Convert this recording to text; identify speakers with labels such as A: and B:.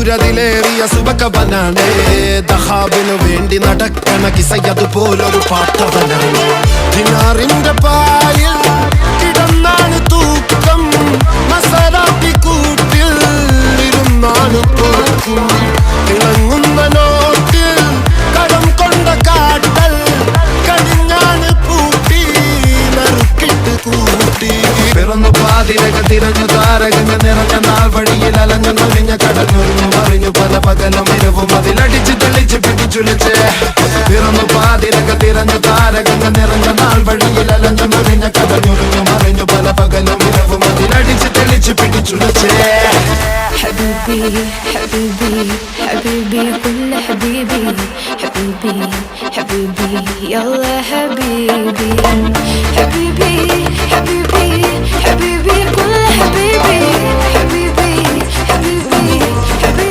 A: സൂര്യതിലേറിയ സുബകവനാണ് ദഹാബിനു വേണ്ടി നടക്കണ കിസയതുപോലൊരു പാട്ടവനാണ് ദിനാറിന്റെ പായിൽ കിടന്നാണ് തൂക്കം മസറാത്തി കൂട്ടിൽ ഇരുന്നാണ് തോക്കും തിളങ്ങുന്ന നോട്ടിൽ കടം കൊണ്ട കാട്ടൽ കടിഞ്ഞാണ് പൂട്ടി നറുക്കിട്ട് കൂട്ടി പിറന്നു പാതിരക തിരഞ്ഞു താരകങ്ങൾ നിറഞ്ഞ നാൾ വഴിയിൽ അലഞ്ഞു നൊലിഞ്ഞ കടഞ്ഞൊരിഞ്ഞു മറിഞ്ഞു പല പകലും ഇരവും അതിലടിച്ച് തെളിച്ച് പിടിച്ചുലിച്ച് പിറന്നു പാതിരക തിരഞ്ഞു താരകങ്ങൾ നിറഞ്ഞ നാൾ വഴിയിൽ അലഞ്ഞു നൊലിഞ്ഞ കടഞ്ഞൊരിഞ്ഞു മറിഞ്ഞു പല പകലും ഇരവും അതിലടിച്ച് തെളിച്ച് പിടിച്ചുലിച്ച്
B: حبيبي حبيبي حبيبي كل حبيبي حبيبي حبيبي يلا حبيبي حبيبي